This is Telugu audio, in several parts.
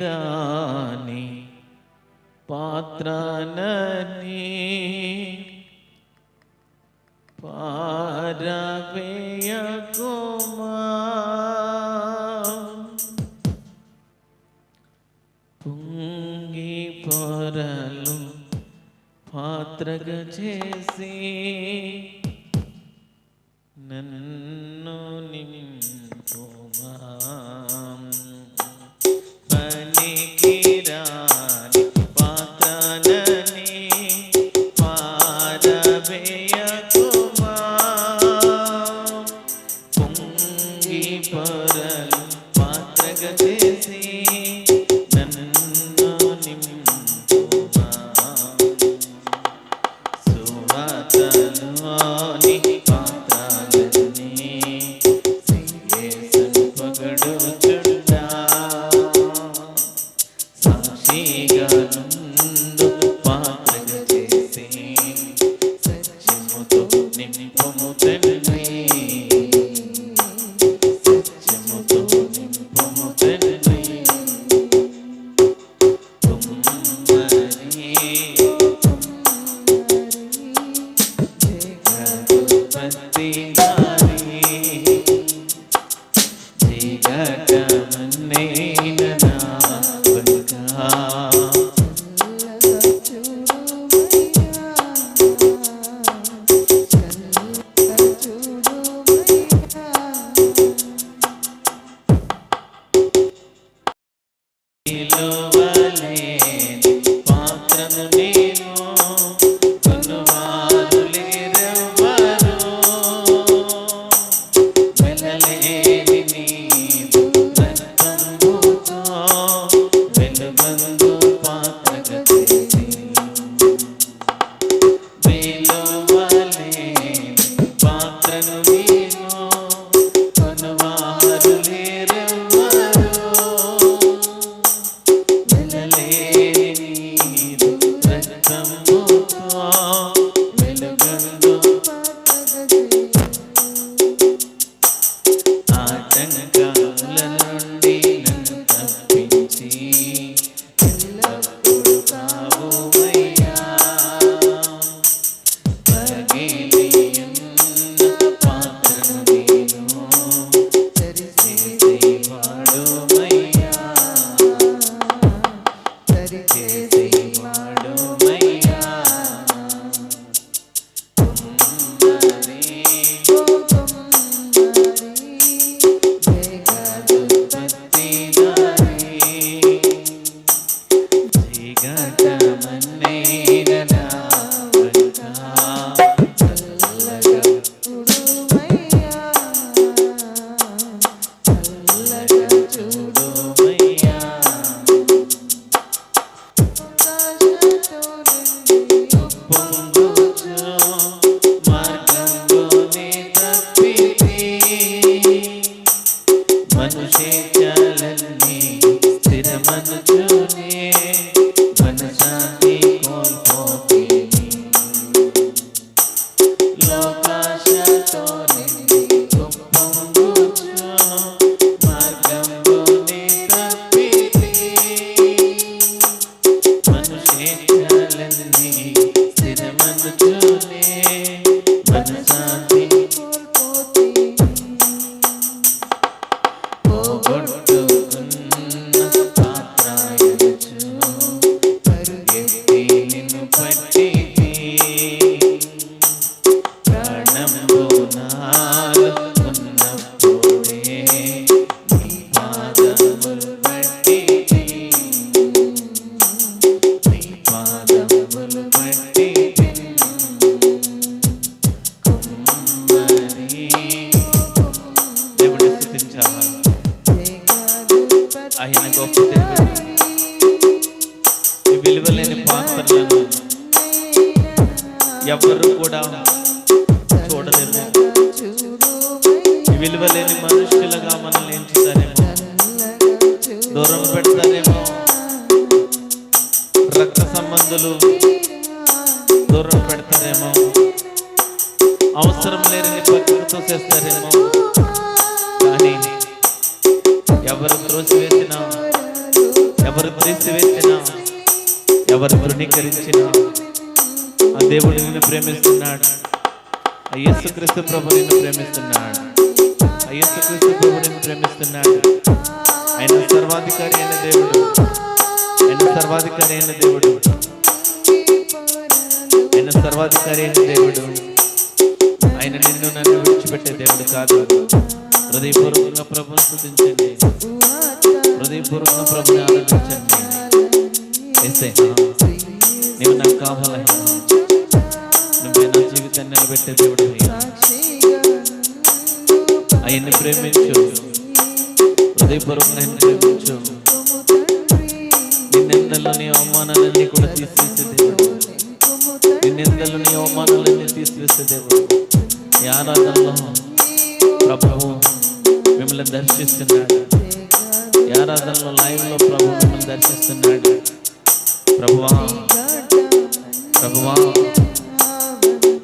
రాని పాత్రనని పారవేయకుమా, పొంగి పొరలు పాత్రగా చేసి నన్ను నింపుమా. పనికిరాని పాత్రనని పారవేయకుమా, పొంగి పొరలు పాత్రగా చేసి నన్ను నింపుమా. సువార్తలోని ఆయన గొప్ప విలువలేని పాత్రలను ఎవరు కూడా చూడలేరు. విలువలేని మనుషులుగా మనల్ని ఎంచుతారేమో, దూరం పెడతారేమో, రక్త సంబంధులు దూరం పెడతారేమో, అవసరం లేని పక్కతో చేస్తారేమో. కానీ ఎవరు త్రోసివేసినా ఎవరు తీసివేసినా, ఎవరు తృణీకరించినా ఆ దేవుడు నిన్ను ప్రేమిస్తున్నాడు. ఆ యేసుక్రీస్తు ప్రభు నిన్ను ప్రేమిస్తున్నాడు. ఆ యేసుక్రీస్తు ప్రభు నిన్ను ప్రేమిస్తున్నాడు. ఆయన సర్వాధికారి అయిన దేవుడు. ఆయన సర్వాధికారి అయిన దేవుడు. ఆయన సర్వాధికారి అయిన దేవుడు. ఆయన నిన్ను నన్ను విడిచిపెట్టే దేవుడు కాదు. హృదయపూర్వకంగా ప్రభుని స్తుతించండి. హృదయపూర్వకంగా ప్రభుని ఆరాధించండి. యేసయ్యా, నీవు నాకు కావాలయ్యా. నువ్వే నా జీవితాన్ని నిలబెట్టే దేవుడు. ఆయన్ని ప్రేమించు. హృదయపూర్వకంగా ఆయన్ని ప్రేమించు. నిన్నెందలో నీ అవమానాలన్నీ కూడా తీసివేసే దేవుడు. నిన్నెందలో నీ అవమానాలన్నీ తీసివేసే దేవుడు. ఈ ఆరాధనలో ప్రభువు మిమ్మల్ని దర్శిస్తున్నాడు. ఈ ఆరాధనలో లైవ్లో ప్రభు మిమ్మల్ని దర్శిస్తున్నాడు. ప్రభువా, ప్రభువా,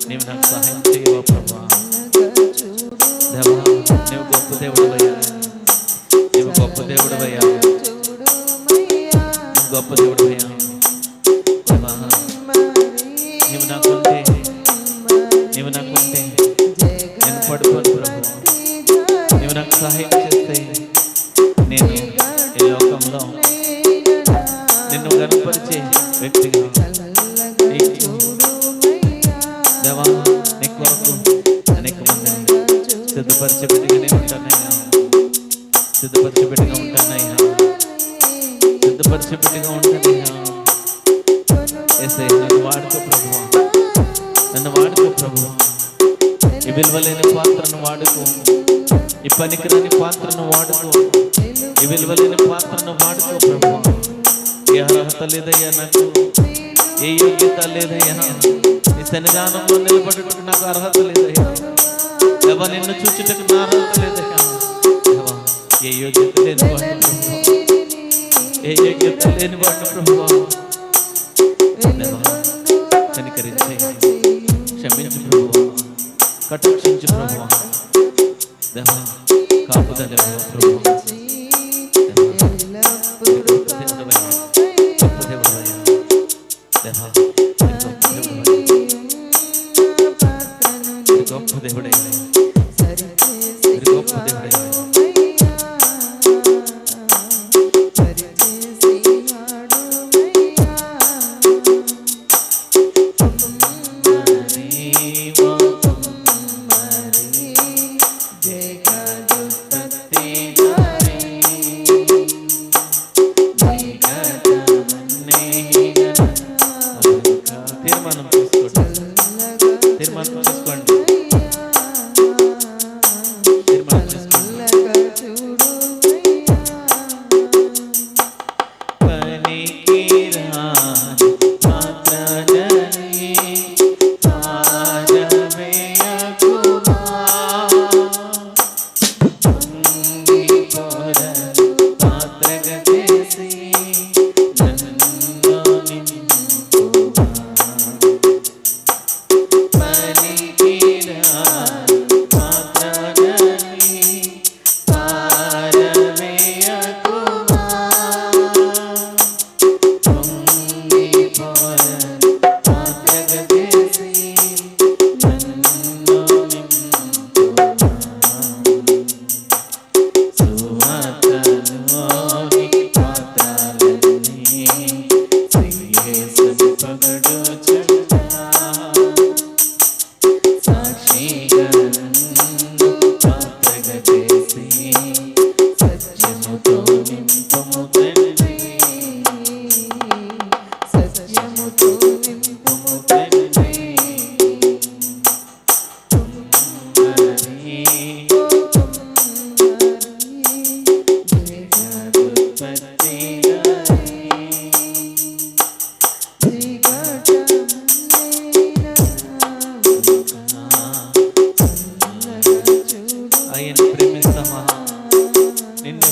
నీవు నాకు సహాయం చేయవా ప్రభువా. దేవా, నీవు గొప్ప దేవుడు అయ్యా. నీవు గొప్ప దేవుడు అయ్యా. నీవు గొప్ప దేవుడు అయ్యా. నీవు నాకుంటే, నీవు నాకుంటే నేను పడుకోను ప్రభు. నీవు నాకు సహాయం చేస్తే నేను ఈ లోకంలో నిన్ను గణపరిచే వ్యక్తిగా దేవా, నీ కొరకు అనేక మందిని సిద్ధపరిచే బిడ్డగా నేను ఉంటానయ్యా. సిద్ధపరిచే బిడ్డగా ఉంటానయ్యా. సిద్ధపరిచే బిడ్డగా ఉంటానయ్యా. యేసయ్యా, నన్ను వాడుకో ప్రభువా. నన్ను వాడుకో ప్రభువా. ఈ విలువలేని పాత్రను వాడుకో. ఈ పనికిరాని పాత్రను వాడుకో. ఈ విలువలేని పాత్రను వాడుకో ప్రభువా. ఏ అర్హత లేదయ్యా నాకు. ఏ యోగ్యత లేదయ్యా. నీ సన్నిధానంలో నిలబడటకు నాకు అర్హత లేదయ్యా. దేవా, నిన్ను చూచుటకు నా అర్హత లేదయ్యా. దేవా, ఏ యోగ్యత లేని వాడు ప్రభువా. ఏ యోగ్యత లేని వాడు ప్రభువా. దేవా, కనికరించే, క్షమించు ప్రభువా. కటాక్షించు ప్రభువా. దేవా, కాపుదల ప్రభువా. గొప్ప దేవుడైనా, గొప్ప దేవుడైనా, తీర్మానం తీసుకోండి. తీర్మానం తీసుకోండి.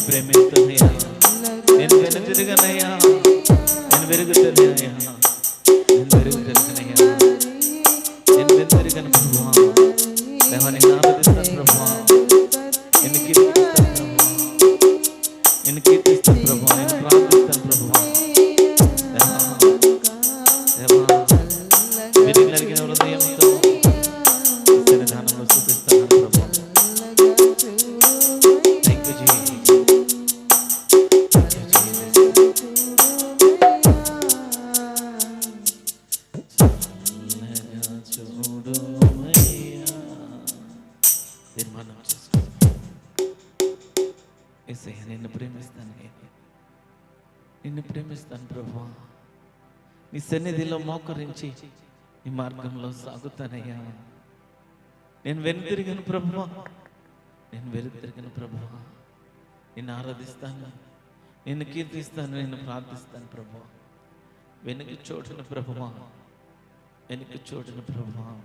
ప్రేమిస్తున్నాయా, నేను వెనుతిరగనయ్యా, నేను వెరుగుతున్నానయ్యా, నేను వెరుగుతున్నానయ్యా, నేను వెనుతిరగను ప్రభువా, దేవా నిన్ను ఆరాధిస్తాను ప్రభువా, నిన్ను కీర్తిస్తాను ప్రభువా, నిన్ను కీర్తిస్తాను ప్రభువా, నిన్ను ప్రార్థిస్తాను ప్రభువా. నిన్ను ప్రేమిస్తాను ప్రభువా. నీ సన్నిధిలో మోకరించి నీ మార్గంలో సాగుతానయ్యా. నేను వెనుతిరిగిన ప్రభువా, నేను వెనుతిరిగిన ప్రభువా. నిన్ను ఆరాధిస్తాను, నిన్ను కీర్తిస్తాను, నిన్ను ప్రార్థిస్తాను ప్రభువా. వెనుక చూడను ప్రభువా, వెనుక చూడను ప్రభువా.